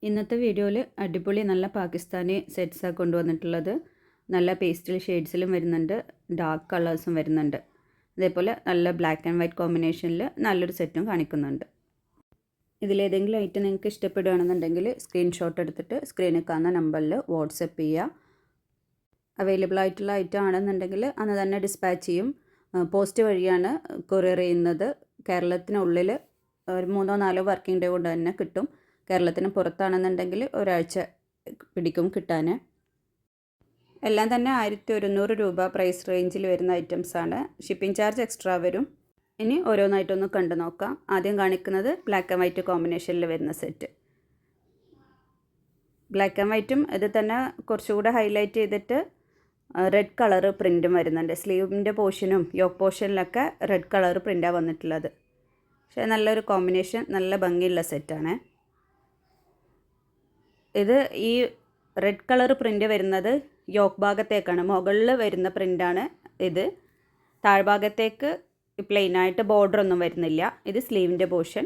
ഇന്നത്തെ വീഡിയോയിൽ അടിപൊളി നല്ല പാകിസ്ഥാനി സെറ്റ്സാണ് കൊണ്ടുവന്നിട്ടുള്ളത്. നല്ല പേസ്റ്റൽ ഷെയ്ഡ്സിലും വരുന്നുണ്ട്, ഡാർക്ക് കളേഴ്സും വരുന്നുണ്ട്. അതേപോലെ നല്ല ബ്ലാക്ക് ആൻഡ് വൈറ്റ് കോമ്പിനേഷനിൽ നല്ലൊരു സെറ്റും കാണിക്കുന്നുണ്ട്. ഇതിലേതെങ്കിലും ഐറ്റം നിങ്ങൾക്ക് ഇഷ്ടപ്പെടുകയാണെന്നുണ്ടെങ്കിൽ സ്ക്രീൻഷോട്ട് എടുത്തിട്ട് സ്ക്രീനിൽ കാണുന്ന നമ്പറിൽ വാട്സപ്പ് ചെയ്യുക. അവൈലബിൾ ആയിട്ടുള്ള ഐറ്റം ആണെന്നുണ്ടെങ്കിൽ അന്ന് തന്നെ ഡിസ്പാച്ച് ചെയ്യും. പോസ്റ്റ് വഴിയാണ് കൊറിയർ ചെയ്യുന്നത്. കേരളത്തിനുള്ളിൽ ഒരു 3-4 വർക്കിംഗ് ഡേ കൊണ്ട് തന്നെ കിട്ടും. കേരളത്തിന് പുറത്താണെന്നുണ്ടെങ്കിൽ ഒരാഴ്ച പിടിക്കും കിട്ടാൻ. എല്ലാം തന്നെ 1100 രൂപ പ്രൈസ് റേഞ്ചിൽ വരുന്ന ഐറ്റംസാണ്. ഷിപ്പിംഗ് ചാർജ് എക്സ്ട്രാ വരും. ഇനി ഓരോന്നായിട്ടൊന്ന് കണ്ടു നോക്കാം. ആദ്യം കാണിക്കുന്നത് ബ്ലാക്ക് ആൻഡ് വൈറ്റ് കോമ്പിനേഷനിൽ വരുന്ന സെറ്റ്. ബ്ലാക്ക് ആൻഡ് വൈറ്റും ഇത് തന്നെ കുറച്ചുകൂടെ ഹൈലൈറ്റ് ചെയ്തിട്ട് റെഡ് കളർ പ്രിൻറ്റും വരുന്നുണ്ട്. സ്ലീവിൻ്റെ പോർഷനും യോക്ക് പോർഷനിലൊക്കെ റെഡ് കളർ പ്രിൻ്റാണ് വന്നിട്ടുള്ളത്. പക്ഷേ നല്ലൊരു കോമ്പിനേഷൻ, നല്ല ഭംഗിയുള്ള സെറ്റാണ്. ഇത് ഈ റെഡ് കളർ പ്രിൻ്റ് വരുന്നത് യോക്ക് ഭാഗത്തേക്കാണ്, മുകളിൽ വരുന്ന പ്രിൻ്റാണ് ഇത്. താഴ്ഭാഗത്തേക്ക് പ്ലെയിനായിട്ട് ബോർഡർ ഒന്നും വരുന്നില്ല. ഇത് സ്ലീവിൻ്റെ പോർഷൻ.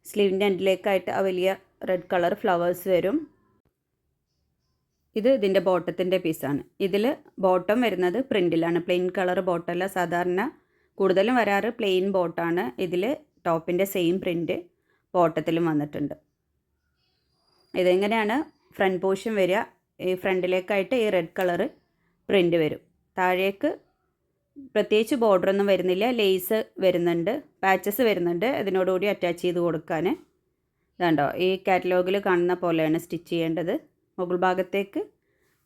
സ്ലീവിൻ്റെ എൻഡിലേക്കായിട്ട് ആ വലിയ റെഡ് കളർ ഫ്ലവേഴ്സ് വരും. ഇത് ഇതിൻ്റെ ബോട്ടത്തിൻ്റെ പീസാണ്. ഇതിൽ ബോട്ടം വരുന്നത് പ്രിൻറ്റിലാണ്. Plain colour ബോട്ടമല്ല. സാധാരണ കൂടുതലും വരാറ് പ്ലെയിൻ ബോട്ടാണ്. ഇതിൽ ടോപ്പിൻ്റെ സെയിം പ്രിൻറ്റ് ബോട്ടത്തിലും വന്നിട്ടുണ്ട്. ഇതെങ്ങനെയാണ് ഫ്രണ്ട് പോർഷൻ വരിക. ഈ ഫ്രണ്ടിലേക്കായിട്ട് ഈ റെഡ് കളർ പ്രിൻറ്റ് വരും. താഴേക്ക് പ്രത്യേകിച്ച് ബോർഡറൊന്നും വരുന്നില്ല. ലേസ് വരുന്നുണ്ട്, പാച്ചസ് വരുന്നുണ്ട്. ഇതിനോടുകൂടി അറ്റാച്ച് ചെയ്ത് കൊടുക്കാൻ. ഇതുണ്ടോ, ഈ കാറ്റലോഗിൽ കാണുന്ന പോലെയാണ് സ്റ്റിച്ച് ചെയ്യേണ്ടത്. മുകൾ ഭാഗത്തേക്ക്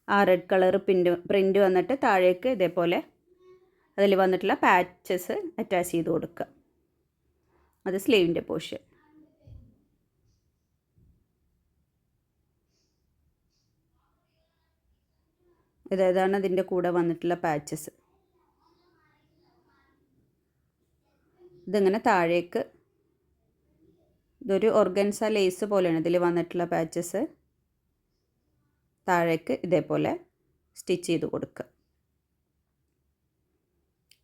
ആ റെഡ് കളർ പ്രിൻറ്റ് വന്നിട്ട് താഴേക്ക് ഇതേപോലെ അതിൽ വന്നിട്ടുള്ള പാച്ചസ് അറ്റാച്ച് ചെയ്ത് കൊടുക്കുക. അത് സ്ലീവിൻ്റെ പോർഷൻ. ഇതാണ് ഇതിൻ്റെ കൂടെ വന്നിട്ടുള്ള പാച്ചസ്. ഇതിങ്ങനെ താഴേക്ക് ഇതൊരു ഓർഗൻസ ലേസ് പോലെയാണ് ഇതിൽ വന്നിട്ടുള്ള പാച്ചസ്. താഴേക്ക് ഇതേപോലെ സ്റ്റിച്ച് ചെയ്ത് കൊടുക്കുക.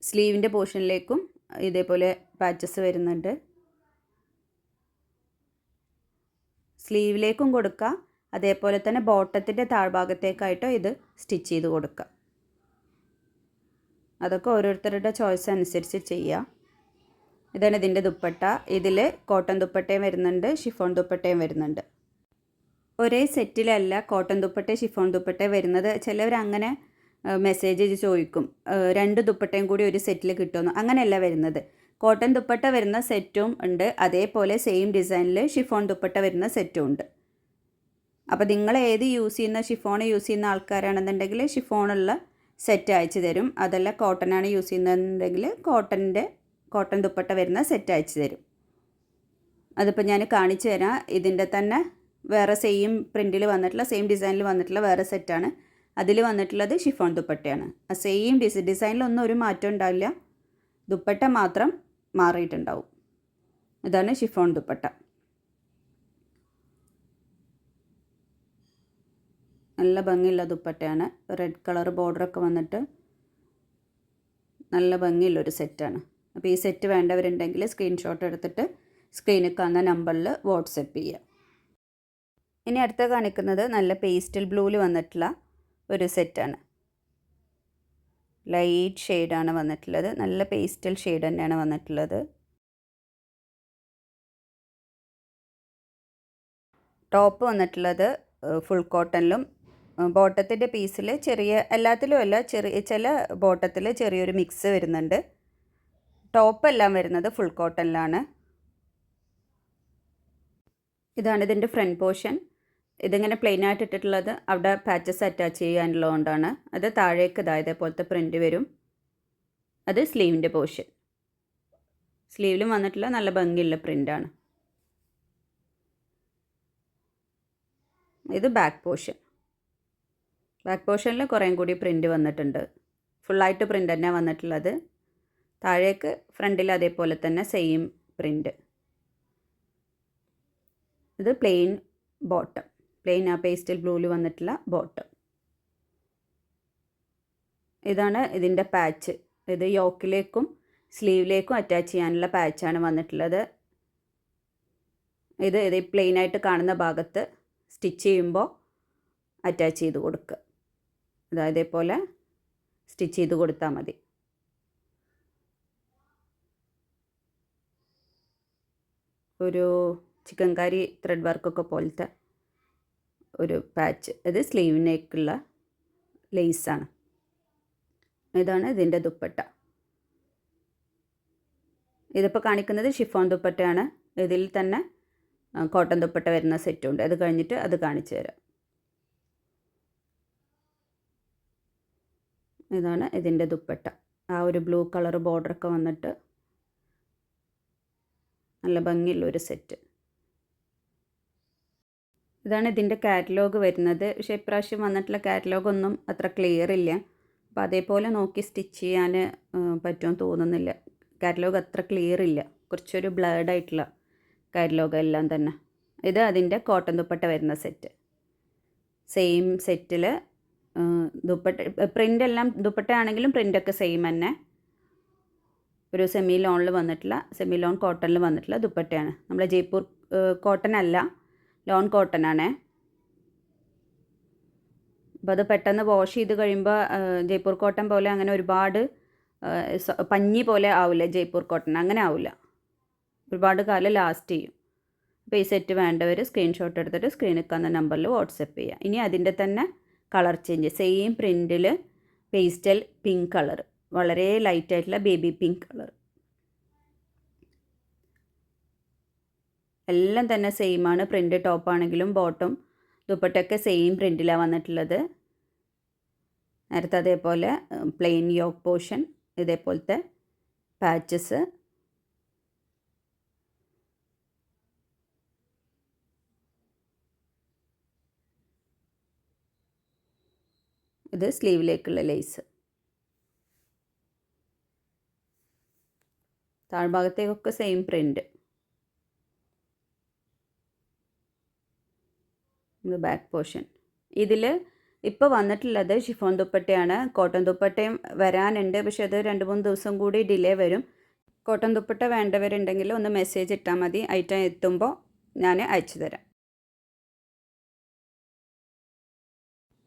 സ്ലീവിൻ്റെ പോർഷനിലേക്കും ഇതേപോലെ പാച്ചസ് വരുന്നുണ്ട്. സ്ലീവിലേക്കും കൊടുക്കുക. അതേപോലെ തന്നെ ബോട്ടത്തിൻ്റെ താഴ്ഭാഗത്തേക്കായിട്ടോ ഇത് സ്റ്റിച്ച് ചെയ്ത് കൊടുക്കുക. അതൊക്കെ ഓരോരുത്തരുടെ ചോയ്സ് അനുസരിച്ച് ചെയ്യുക. ഇതാണ് ഇതിൻ്റെ ദുപ്പട്ട. ഇതിൽ കോട്ടൺ ദുപ്പട്ടയും വരുന്നുണ്ട്, ഷിഫോൺ ദുപ്പട്ടയും വരുന്നുണ്ട്. ഒരേ സെറ്റിലല്ല കോട്ടൺ ദുപ്പട്ട ഷിഫോൺ ദുപ്പട്ട വരുന്നത്. ചിലവർ അങ്ങനെ മെസ്സേജ് ചോദിക്കും, 2 ദുപ്പട്ടയും കൂടി ഒരു സെറ്റിൽ കിട്ടുമെന്ന്. അങ്ങനെയല്ല വരുന്നത്. കോട്ടൺ ദുപ്പട്ട വരുന്ന സെറ്റും ഉണ്ട്, അതേപോലെ സെയിം ഡിസൈനിൽ ഷിഫോൺ ദുപ്പട്ട വരുന്ന സെറ്റും ഉണ്ട്. അപ്പോൾ നിങ്ങൾ ഏത് യൂസ് ചെയ്യുന്ന, ഷിഫോൺ യൂസ് ചെയ്യുന്ന ആൾക്കാരാണെന്നുണ്ടെങ്കിൽ ഷിഫോണുള്ള സെറ്റ് അയച്ചു തരും. അതല്ല കോട്ടനാണ് യൂസ് ചെയ്യുന്നതെന്നുണ്ടെങ്കിൽ കോട്ടൺ ദുപ്പട്ട വരുന്ന സെറ്റ് അയച്ചു തരും. അതിപ്പോൾ ഞാൻ കാണിച്ചു തരാം. ഇതിൻ്റെ തന്നെ വേറെ സെയിം പ്രിൻറ്റിൽ വന്നിട്ടുള്ള, സെയിം ഡിസൈനിൽ വന്നിട്ടുള്ള വേറെ സെറ്റാണ്. അതിൽ വന്നിട്ടുള്ളത് ഷിഫോൺ ദുപ്പട്ടയാണ്. ആ സെയിം ഡിസൈനിലൊന്നും ഒരു മാറ്റം ഉണ്ടാവില്ല, ദുപ്പട്ട മാത്രം മാറിയിട്ടുണ്ടാവും. ഇതാണ് ഷിഫോൺ ദുപ്പട്ട. നല്ല ഭംഗിയുള്ള ദുപ്പട്ടയാണ്. റെഡ് കളർ ബോർഡറൊക്കെ വന്നിട്ട് നല്ല ഭംഗിയുള്ളൊരു സെറ്റാണ്. അപ്പോൾ ഈ സെറ്റ് വേണ്ടവരുണ്ടെങ്കിൽ സ്ക്രീൻഷോട്ട് എടുത്തിട്ട് സ്ക്രീനിൽ കാണുന്ന നമ്പറിൽ വാട്സപ്പ് ചെയ്യുക. ഇനി അടുത്ത കാണിക്കുന്നത് നല്ല പേസ്റ്റൽ ബ്ലൂവിൽ വന്നിട്ടുള്ള ഒരു സെറ്റാണ്. ലൈറ്റ് ഷെയ്ഡാണ് വന്നിട്ടുള്ളത്. നല്ല പേസ്റ്റൽ ഷെയ്ഡ് തന്നെയാണ് വന്നിട്ടുള്ളത്. ടോപ്പ് വന്നിട്ടുള്ളത് ഫുൾ കോട്ടണിലും, ബോട്ടത്തിൻ്റെ പീസിൽ എല്ലാത്തിലും അല്ല, ചില ബോട്ടത്തിൽ ചെറിയൊരു മിക്സ് വരുന്നുണ്ട്. ടോപ്പ് എല്ലാം വരുന്നത് ഫുൾ കോട്ടണിലാണ്. ഇതാണ് ഇതിൻ്റെ ഫ്രണ്ട് പോർഷൻ. ഇതിങ്ങനെ പ്ലെയിൻ ആയിട്ട് ഇട്ടിട്ടുള്ളത് അവിടെ പാച്ചസ് അറ്റാച്ച് ചെയ്യാനുള്ളതുകൊണ്ടാണ്. അത് താഴേക്ക് ഇതേപോലത്തെ പ്രിൻറ്റ് വരും. അത് സ്ലീവിൻ്റെ പോർഷൻ. സ്ലീവിലും വന്നിട്ടുള്ള നല്ല ഭംഗിയുള്ള പ്രിൻ്റാണ്. ഇത് ബാക്ക് പോർഷൻ. ബാക്ക് പോർഷനിൽ കുറേം കൂടി പ്രിൻറ്റ് വന്നിട്ടുണ്ട്. ഫുള്ളായിട്ട് പ്രിൻ്റ് തന്നെ വന്നിട്ടുള്ളത്. താഴേക്ക് ഫ്രണ്ടിൽ അതേപോലെ തന്നെ സെയിം പ്രിൻറ്റ്. ഇത് പ്ലെയിൻ ബോട്ടം, പ്ലെയിൻ ആ പേസ്റ്റൽ ബ്ലൂവിൽ വന്നിട്ടുള്ള ബോട്ടം. ഇതാണ് ഇതിൻ്റെ പാച്ച്. ഇത് യോക്കിലേക്കും സ്ലീവിലേക്കും അറ്റാച്ച് ചെയ്യാനുള്ള പാച്ചാണ് വന്നിട്ടുള്ളത്. ഇത് പ്ലെയിനായിട്ട് കാണുന്ന ഭാഗത്ത് സ്റ്റിച്ച് ചെയ്യുമ്പോൾ അറ്റാച്ച് ചെയ്ത് കൊടുക്കുക. ഇതേപോലെ സ്റ്റിച്ച് ചെയ്ത് കൊടുത്താൽ മതി. ഒരു ചിക്കൻ കറി ത്രെഡ് വർക്കൊക്കെ പോലത്തെ ഒരു പാച്ച്. ഇത് സ്ലീവ് നെക്കുള്ള ലേസാണ്. ഇതാണ് ഇതിൻ്റെ ദുപ്പട്ട. ഇതിപ്പോൾ കാണിക്കുന്നത് ഷിഫോൺ ദുപ്പട്ടയാണ്. ഇതിൽ തന്നെ കോട്ടൺ ദുപ്പട്ട വരുന്ന സെറ്റുണ്ട്. അത് കഴിഞ്ഞിട്ട് അത് കാണിച്ചു തരാം. ഇതാണ് ഇതിൻ്റെ ദുപ്പട്ട. ആ ഒരു ബ്ലൂ കളർ ബോർഡറൊക്കെ വന്നിട്ട് നല്ല ഭംഗിയുള്ളൊരു സെറ്റ്. ഇതാണ് ഇതിൻ്റെ കാറ്റലോഗ് വരുന്നത്. പക്ഷേ ഇപ്രാവശ്യം വന്നിട്ടുള്ള കാറ്റലോഗൊന്നും അത്ര ക്ലിയർ ഇല്ല. അപ്പോൾ അതേപോലെ നോക്കി സ്റ്റിച്ച് ചെയ്യാൻ പറ്റുമെന്ന് തോന്നുന്നില്ല. കാറ്റലോഗ് അത്ര ക്ലിയർ ഇല്ല. കുറച്ചൊരു ബ്ലേഡ് ആയിട്ടുള്ള കാറ്റലോഗ് എല്ലാം തന്നെ. ഇത് അതിൻ്റെ കോട്ടൺ ദുപ്പട്ട വരുന്ന സെറ്റ്. സെയിം സെറ്റിൽ ദുപ്പട്ട പ്രിൻ്റ് എല്ലാം ദുപ്പട്ട ആണെങ്കിലും പ്രിൻ്റൊക്കെ സെയിം തന്നെ. ഒരു സെമി ലോണിൽ വന്നിട്ടുള്ള സെമി ലോൺ കോട്ടണിൽ വന്നിട്ടുള്ള ദുപ്പട്ടയാണ്. നമ്മളെ ജയ്പൂർ കോട്ടൺ അല്ല, ലോൺ കോട്ടൺ ആണേ. അപ്പോൾ അത് പെട്ടെന്ന് വാഷ് ചെയ്ത് കഴിയുമ്പോൾ ജയ്പൂർ കോട്ടൺ പോലെ അങ്ങനെ ഒരുപാട് പഞ്ഞി പോലെ ആവില്ല. ജയ്പൂർ കോട്ടൺ അങ്ങനെ ആവില്ല, ഒരുപാട് കാലം ലാസ്റ്റ് ചെയ്യും. അപ്പോൾ ഈ സെറ്റ് വേണ്ടവർ സ്ക്രീൻഷോട്ട് എടുത്തിട്ട് സ്ക്രീനിൽ കാണുന്ന നമ്പറിൽ വാട്സപ്പ് ചെയ്യുക. ഇനി അതിൻ്റെ തന്നെ കളർ ചേഞ്ച്, സെയിം പ്രിൻറ്റിൽ പേസ്റ്റൽ പിങ്ക് കളർ, വളരെ ലൈറ്റായിട്ടുള്ള ബേബി പിങ്ക് കളർ. എല്ലാം തന്നെ സെയിമാണ്. പ്രിൻ്റ് ടോപ്പാണെങ്കിലും ബോട്ടം ദുപ്പട്ടയൊക്കെ സെയിം പ്രിൻറ്റിലാണ് വന്നിട്ടുള്ളത്. നേരത്തെ അതേപോലെ പ്ലെയിൻ യോക്ക് പോർഷൻ, ഇതേപോലത്തെ പാച്ചസ്. ഇത് സ്ലീവിലേക്കുള്ള ലേസ്. താഴ്ഭാഗത്തേക്കൊക്കെ സെയിം പ്രിൻ്റ്. ഇത് ബാക്ക് പോർഷൻ. ഇതിൽ ഇപ്പോൾ വന്നിട്ടുള്ളത് ഷിഫോൺ ദുപ്പട്ടയാണ്. കോട്ടൺ ദുപ്പട്ടയും വരാനുണ്ട്, പക്ഷെ അത് 2-3 ദിവസം കൂടി ഡിലേ വരും. കോട്ടൺ ദുപ്പട്ട വേണ്ടവരുണ്ടെങ്കിൽ ഒന്ന് മെസ്സേജ് ഇട്ടാൽ മതി. ഐറ്റം എത്തുമ്പോൾ ഞാൻ അയച്ചു തരാം.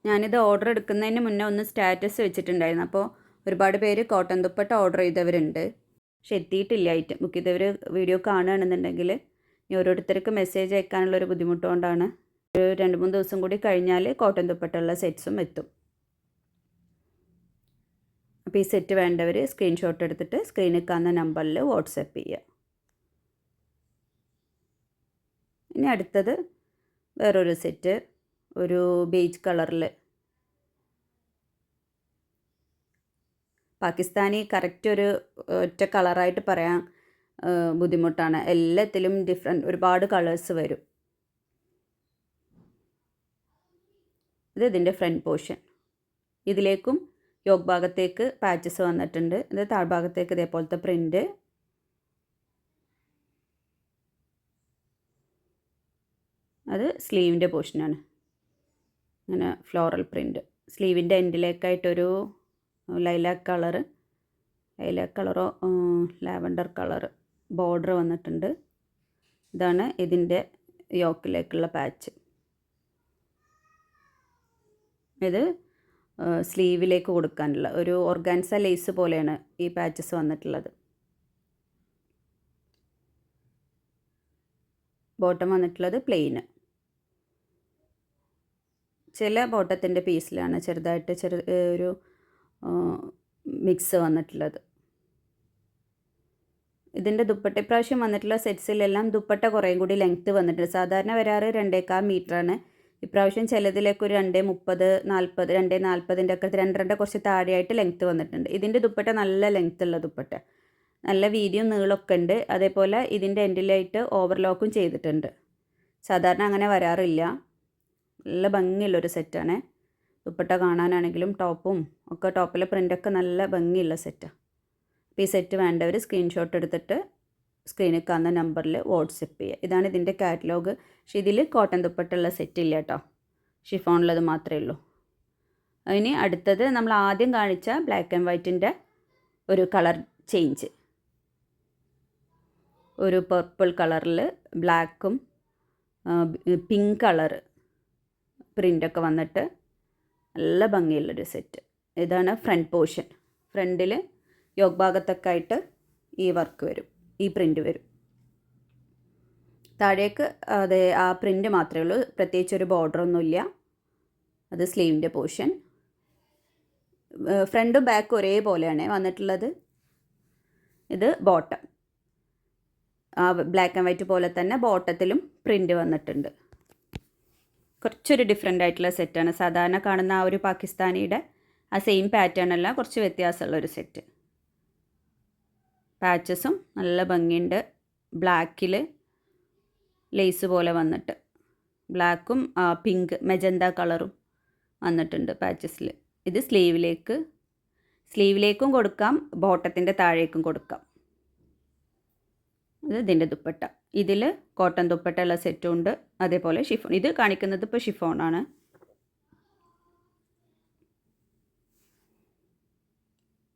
ഞാനിത് ഓർഡർ എടുക്കുന്നതിന് മുന്നേ ഒന്ന് സ്റ്റാറ്റസ് വെച്ചിട്ടുണ്ടായിരുന്നു. അപ്പോൾ ഒരുപാട് പേര് കോട്ടൺ ദുപ്പട്ട ഓർഡർ ചെയ്തവരുണ്ട്, പക്ഷെ എത്തിയിട്ടില്ല. ഐറ്റം ബുക്ക് ചെയ്തവർ വീഡിയോ കാണുകയാണെന്നുണ്ടെങ്കിൽ ഇനി ഓരോരുത്തർക്ക് മെസ്സേജ് അയക്കാനുള്ളൊരു ബുദ്ധിമുട്ടുകൊണ്ടാണ്. ഒരു 2-3 ദിവസം കൂടി കഴിഞ്ഞാൽ കോട്ടൺ ദുപ്പട്ടുള്ള സെറ്റ്സും എത്തും. അപ്പോൾ ഈ സെറ്റ് വേണ്ടവർ സ്ക്രീൻഷോട്ട് എടുത്തിട്ട് സ്ക്രീനിൽ കാണുന്ന നമ്പറിൽ വാട്സപ്പ് ചെയ്യുക. ഇനി അടുത്തത് വേറൊരു സെറ്റ്, ഒരു ബേജ് കളറിൽ. പാകിസ്ഥാനി കറക്റ്റ് ഒരു ഒറ്റ കളറായിട്ട് പറയാൻ ബുദ്ധിമുട്ടാണ്. എല്ലാത്തിലും ഒരുപാട് കളേഴ്സ് വരും. ഇത് ഇതിൻ്റെ ഫ്രണ്ട് പോർഷൻ. ഇതിലേക്കും യോക്ക് ഭാഗത്തേക്ക് പാച്ചസ് വന്നിട്ടുണ്ട്. ഇത് താഴ്ഭാഗത്തേക്ക് ഇതേപോലത്തെ പ്രിൻ്റ്. അത് സ്ലീവിൻ്റെ പോർഷനാണ്. അങ്ങനെ ഫ്ലോറൽ പ്രിൻ്റ്. സ്ലീവിൻ്റെ എൻഡിലേക്കായിട്ടൊരു ലൈലാക്ക് കളറോ ലാവൻഡർ കളർ ബോർഡർ വന്നിട്ടുണ്ട്. ഇതാണ് ഇതിൻ്റെ യോക്കിലേക്കുള്ള പാച്ച്. ഇത് സ്ലീവിലേക്ക് കൊടുക്കാനുള്ള ഒരു ഓർഗാൻസ ലേസ് പോലെയാണ് ഈ പാച്ചസ് വന്നിട്ടുള്ളത്. ബോട്ടം വന്നിട്ടുള്ളത് പ്ലെയിന്. ചില ബോട്ടത്തിൻ്റെ പീസിലാണ് ചെറുതായിട്ട് ഒരു മിക്സ് വന്നിട്ടുള്ളത്. ഇതിൻ്റെ ദുപ്പട്ട ഇപ്രാവശ്യം വന്നിട്ടുള്ള സെറ്റ്സിലെല്ലാം ദുപ്പട്ട കുറേ കൂടി ലെങ്ത്ത് വന്നിട്ടുണ്ട്. സാധാരണ വരാറ് 2.25 മീറ്ററാണ്. ഇപ്രാവശ്യം ചിലതിലേക്ക് ഒരു 2.30, 40, 2.40 ഒക്കെ 2.2 കുറച്ച് താഴെയായിട്ട് ലെങ്ത്ത് വന്നിട്ടുണ്ട്. ഇതിൻ്റെ ദുപ്പട്ട നല്ല ലെങ്ത്ത് ഉള്ള ദുപ്പട്ട, നല്ല വീതിയും നീളമൊക്കെ ഉണ്ട്. അതേപോലെ ഇതിൻ്റെ എൻഡിലായിട്ട് ഓവർലോക്കും ചെയ്തിട്ടുണ്ട്. സാധാരണ അങ്ങനെ വരാറില്ല. നല്ല ഭംഗിയുള്ളൊരു സെറ്റാണ്. ദുപ്പട്ട കാണാനാണെങ്കിലും ടോപ്പും ഒക്കെ, ടോപ്പിലെ പ്രിൻ്റൊക്കെ നല്ല ഭംഗിയുള്ള സെറ്റാണ്. അപ്പോൾ ഈ സെറ്റ് വേണ്ടവർ സ്ക്രീൻഷോട്ട് എടുത്തിട്ട് സ്ക്രീനിൽ കാണുന്ന നമ്പറിൽ വാട്സപ്പ് ചെയ്യുക. ഇതാണ് ഇതിൻ്റെ കാറ്റലോഗ്. പക്ഷേ ഇതിൽ കോട്ടൺ ദുപ്പട്ടുള്ള സെറ്റ് ഇല്ല കേട്ടോ, ഷിഫോണിലത് മാത്രമേ ഉള്ളൂ. അതിന് അടുത്തത് നമ്മൾ ആദ്യം കാണിച്ച ബ്ലാക്ക് ആൻഡ് വൈറ്റിൻ്റെ ഒരു കളർ ചേഞ്ച്, ഒരു പർപ്പിൾ കളറിൽ ബ്ലാക്കും പിങ്ക് കളർ പ്രിൻ്റൊക്കെ വന്നിട്ട് നല്ല ഭംഗിയുള്ളൊരു സെറ്റ്. ഇതാണ് ഫ്രണ്ട് പോർഷൻ. ഫ്രണ്ടിൽ യോഗ് ഭാഗത്തൊക്കെ ആയിട്ട് ഈ വർക്ക് വരും, ഈ പ്രിൻ്റ് വരും. താഴേക്ക് അതെ ആ പ്രിൻ്റ് മാത്രമേ ഉള്ളൂ, പ്രത്യേകിച്ചൊരു ബോർഡറൊന്നുമില്ല. അത് സ്ലീവിൻ്റെ പോർഷൻ. ഫ്രണ്ടും ബാക്കും ഒരേപോലെയാണ് വന്നിട്ടുള്ളത്. ഇത് ബോട്ടം. ആ ബ്ലാക്ക് ആൻഡ് വൈറ്റ് പോലെ തന്നെ ബോട്ടത്തിലും പ്രിൻ്റ് വന്നിട്ടുണ്ട്. കുറച്ചൊരു ഡിഫറെൻ്റ് ആയിട്ടുള്ള സെറ്റാണ്. സാധാരണ കാണുന്ന ആ ഒരു പാകിസ്ഥാനിയുടെ ആ സെയിം പാറ്റേൺ അല്ല, കുറച്ച് വ്യത്യാസമുള്ളൊരു സെറ്റ്. പാച്ചസും നല്ല ഭംഗിയുണ്ട്. ബ്ലാക്കിൽ ലേസ് പോലെ വന്നിട്ട് ബ്ലാക്കും പിങ്ക് മെജന്ത കളറും വന്നിട്ടുണ്ട് പാച്ചസിൽ. ഇത് സ്ലീവിലേക്കും കൊടുക്കാം, ബോട്ടത്തിൻ്റെ താഴേക്കും കൊടുക്കാം. ഇത് ഇതിൻ്റെ ദുപ്പട്ട. ഇതിൽ കോട്ടൺ ദുപ്പട്ടയുള്ള സെറ്റും ഉണ്ട്, അതേപോലെ ഷിഫോൺ. ഇത് കാണിക്കുന്നത് ഇപ്പോൾ ഷിഫോണാണ്.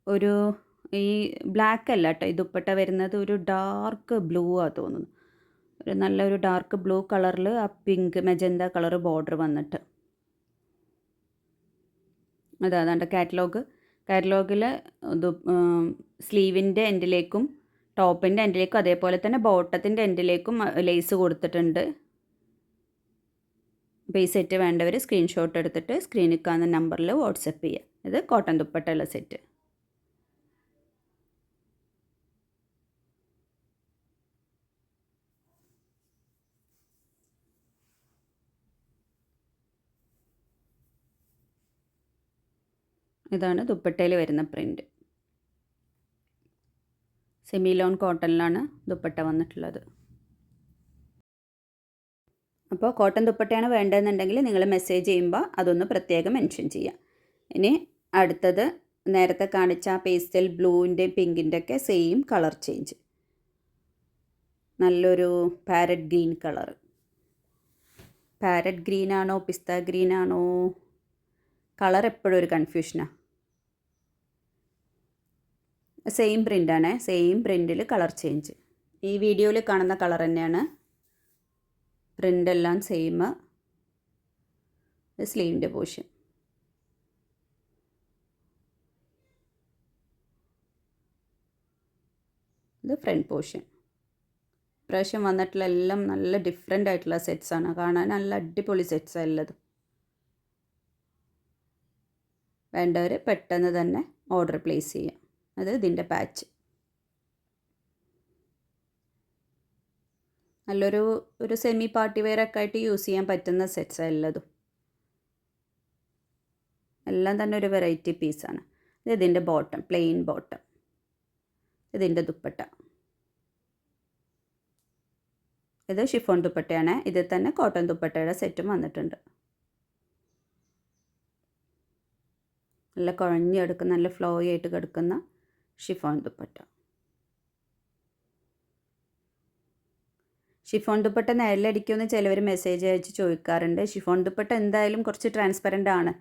ഒരു ഈ ബ്ലാക്ക് അല്ല കേട്ടോ ഈ ദുപ്പട്ട വരുന്നത്, ഒരു ഡാർക്ക് ബ്ലൂ ആണ് തോന്നുന്നു. ഒരു നല്ലൊരു ഡാർക്ക് ബ്ലൂ കളറിൽ ആ പിങ്ക് മെജന്ത കളർ ബോർഡർ വന്നിട്ട്. അതാണ്ട് കാറ്റലോഗിൽ സ്ലീവിൻ്റെ എൻഡിലേക്കും ടോപ്പിൻ്റെ എൻഡിലേക്കും അതേപോലെ തന്നെ ബോട്ടത്തിൻ്റെ എൻഡിലേക്കും ലേസ് കൊടുത്തിട്ടുണ്ട്. അപ്പോൾ ഈ സെറ്റ് വേണ്ടവർ സ്ക്രീൻഷോട്ട് എടുത്തിട്ട് സ്ക്രീനിൽ കാണുന്ന നമ്പറിൽ വാട്സപ്പ് ചെയ്യുക. ഇത് കോട്ടൺ ദുപ്പട്ടയുള്ള സെറ്റ്. ഇതാണ് ദുപ്പട്ടയിൽ വരുന്ന പ്രിൻ്റ്. സെമി ലോൺ കോട്ടണിലാണ് ദുപ്പട്ട വന്നിട്ടുള്ളത്. അപ്പോൾ കോട്ടൺ ദുപ്പട്ടയാണ് വേണ്ടതെന്നുണ്ടെങ്കിൽ നിങ്ങൾ മെസ്സേജ് ചെയ്യുമ്പോൾ അതൊന്ന് പ്രത്യേകം മെൻഷൻ ചെയ്യുക. ഇനി അടുത്തത് നേരത്തെ കാണിച്ച പേസ്റ്റൽ ബ്ലൂവിൻ്റെ പിങ്കിൻ്റെ ഒക്കെ സെയിം കളർ ചേഞ്ച്. നല്ലൊരു പാരറ്റ് ഗ്രീൻ കളർ. പാരറ്റ് ഗ്രീനാണോ പിസ്ത ഗ്രീനാണോ, കളർ എപ്പോഴും ഒരു കൺഫ്യൂഷനാണ്. സെയിം പ്രിൻ്റാണ്, സെയിം പ്രിൻ്റിൽ കളർ ചേഞ്ച്. ഈ വീഡിയോയിൽ കാണുന്ന കളർ തന്നെയാണ്, പ്രിൻ്റെല്ലാം സെയിം. സ്ലീവിൻ്റെ പോർഷൻ. ഇത് ഫ്രണ്ട് പോർഷൻ. ഇപ്രാവശ്യം വന്നിട്ടുള്ള എല്ലാം നല്ല ഡിഫറെൻ്റ് ആയിട്ടുള്ള സെറ്റ്സാണ്. കാണാൻ നല്ല അടിപൊളി സെറ്റ്സാണ് ഉള്ളത്. വേണ്ടവർ പെട്ടെന്ന് തന്നെ ഓർഡർ പ്ലേസ് ചെയ്യാം. അത് ഇതിൻ്റെ പാച്ച്. നല്ലൊരു സെമി പാർട്ടി വെയറൊക്കെ ആയിട്ട് യൂസ് ചെയ്യാൻ പറ്റുന്ന സെറ്റ്സാണ് ഉള്ളതും. എല്ലാം തന്നെ ഒരു വെറൈറ്റി പീസാണ്. ഇത് ഇതിൻ്റെ ബോട്ടം, പ്ലെയിൻ ബോട്ടം. ഇതിൻ്റെ ദുപ്പട്ട. ഇത് ഷിഫോൺ ദുപ്പട്ടയാണ്. ഇതിൽ തന്നെ കോട്ടൺ ദുപ്പട്ടയുടെ സെറ്റും വന്നിട്ടുണ്ട്. നല്ല കുഴഞ്ഞെടുക്കുന്ന നല്ല ഫ്ലോയി ആയിട്ട് കിടക്കുന്ന ഷിഫോൺ ദുപ്പട്ട. ഷിഫോൺ ദുപ്പട്ട നേരിലടിക്കുമെന്ന് ചിലവർ മെസ്സേജ് അയച്ച് ചോദിക്കാറുണ്ട്. ഷിഫോൺ ദുപ്പട്ട എന്തായാലും കുറച്ച് ട്രാൻസ്പെറൻ്റ് ആണ്,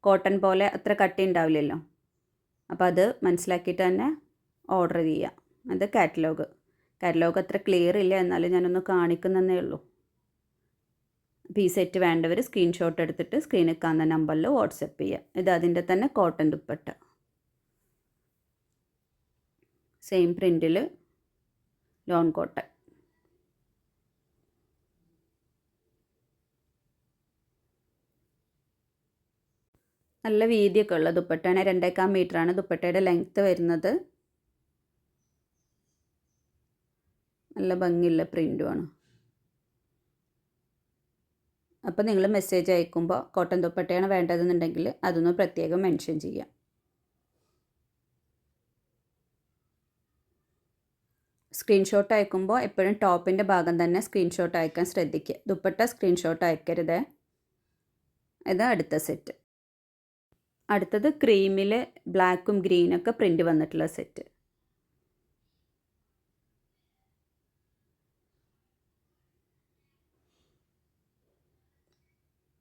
കോട്ടൺ പോലെ അത്ര കട്ടി ഉണ്ടാവില്ലല്ലോ. അപ്പോൾ അത് മനസ്സിലാക്കിയിട്ട് തന്നെ ഓർഡർ ചെയ്യാം. അത് കാറ്റലോഗ് അത്ര ക്ലിയർ ഇല്ല, എന്നാലും ഞാനൊന്ന് കാണിക്കുന്നതേ ഉള്ളൂ. അപ്പോൾ ഈ സെറ്റ് വേണ്ടവർ സ്ക്രീൻഷോട്ട് എടുത്തിട്ട് സ്ക്രീനിൽ കാണുന്ന നമ്പറിൽ വാട്സപ്പ് ചെയ്യുക. ഇത് അതിൻ്റെ തന്നെ കോട്ടൺ ദുപ്പട്ട. സെയിം പ്രിൻ്റിൽ ലോൺ കോട്ടൺ. നല്ല വീതിയൊക്കെ ഉള്ള ദുപ്പട്ടയാണ്. 2.25 മീറ്ററാണ് ദുപ്പട്ടയുടെ ലെങ്ത്ത് വരുന്നത്. നല്ല ഭംഗിയുള്ള പ്രിൻ്റുമാണ്. അപ്പോൾ നിങ്ങൾ മെസ്സേജ് അയക്കുമ്പോൾ കോട്ടൺ ദുപ്പട്ടയാണ് വേണ്ടതെന്നുണ്ടെങ്കിൽ അതൊന്ന് പ്രത്യേകം മെൻഷൻ ചെയ്യാം. സ്ക്രീൻഷോട്ട് അയക്കുമ്പോൾ എപ്പോഴും ടോപ്പിൻ്റെ ഭാഗം തന്നെ സ്ക്രീൻഷോട്ട് അയക്കാൻ ശ്രദ്ധിക്കുക. ദുപ്പട്ട സ്ക്രീൻഷോട്ട് അയക്കരുത്. ഇത് അടുത്ത സെറ്റ്. അടുത്തത് ക്രീമിൽ ബ്ലാക്കും ഗ്രീനൊക്കെ പ്രിൻ്റ് വന്നിട്ടുള്ള സെറ്റ്.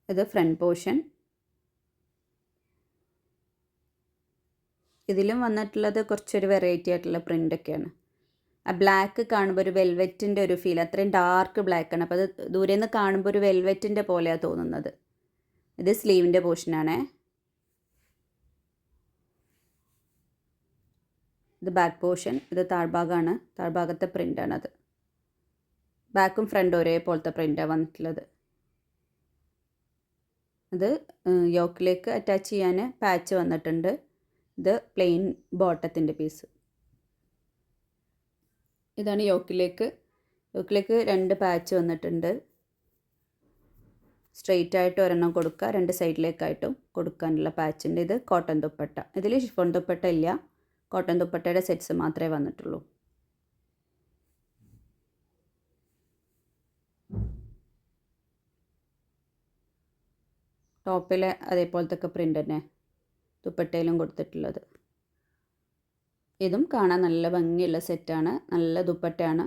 ഇത് ഫ്രണ്ട് പോർഷൻ. ഇതിലും വന്നിട്ടുള്ളത് കുറച്ചൊരു വെറൈറ്റി ആയിട്ടുള്ള പ്രിൻ്റൊക്കെയാണ്. ആ ബ്ലാക്ക് കാണുമ്പോൾ ഒരു വെൽവെറ്റിൻ്റെ ഒരു ഫീൽ, അത്രയും ഡാർക്ക് ബ്ലാക്കാണ്. അപ്പോൾ അത് ദൂരെ നിന്ന് കാണുമ്പോൾ ഒരു വെൽവെറ്റിൻ്റെ പോലെയാണ് തോന്നുന്നത്. ഇത് സ്ലീവിൻ്റെ പോർഷനാണേ. ഇത് ബാക്ക് പോർഷൻ, ഇത് താഴ്ഭാഗമാണ്, താഴ്ഭാഗത്തെ പ്രിൻ്റാണത്. ബാക്കും ഫ്രണ്ടും ഒരേപോലത്തെ പ്രിൻ്റാണ് വന്നിട്ടുള്ളത്. ഇത് യോക്കിലേക്ക് അറ്റാച്ച് ചെയ്യാൻ പാച്ച് വന്നിട്ടുണ്ട്. ഇത് പ്ലെയിൻ ബോട്ടത്തിൻ്റെ പീസ്. ഇതാണ് യോക്കിലേക്ക് 2 പാച്ച് വന്നിട്ടുണ്ട്. സ്ട്രെയിറ്റ് ആയിട്ട് ഒരെണ്ണം കൊടുക്കുക, 2 സൈഡിലേക്കായിട്ടും കൊടുക്കാനുള്ള പാച്ചുണ്ട്. ഇത് കോട്ടൺ ദുപ്പട്ട. ഇതിൽ ഷിഫോൺ ദുപ്പട്ട ഇല്ല, കോട്ടൺ ദുപ്പട്ടയുടെ സെറ്റ്സ് മാത്രമേ വന്നിട്ടുള്ളൂ. ടോപ്പിൽ അതേപോലത്തെ പ്രിൻ്റ് തന്നെ ദുപ്പട്ടയിലും കൊടുത്തിട്ടുള്ളത്. ഇതും കാണാൻ നല്ല ഭംഗിയുള്ള സെറ്റാണ്, നല്ല ദുപ്പട്ടയാണ്.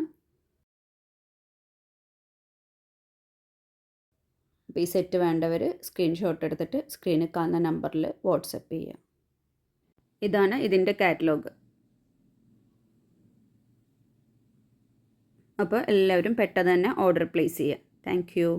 അപ്പോൾ ഈ സെറ്റ് വേണ്ടവർ സ്ക്രീൻഷോട്ട് എടുത്തിട്ട് സ്ക്രീനിൽ കാണുന്ന നമ്പറിൽ വാട്സപ്പ് ചെയ്യുക. ഇതാണ് ഇതിൻ്റെ കാറ്റലോഗ്. അപ്പോൾ എല്ലാവരും പെട്ടെന്ന് തന്നെ ഓർഡർ പ്ലേസ് ചെയ്യുക. Thank you.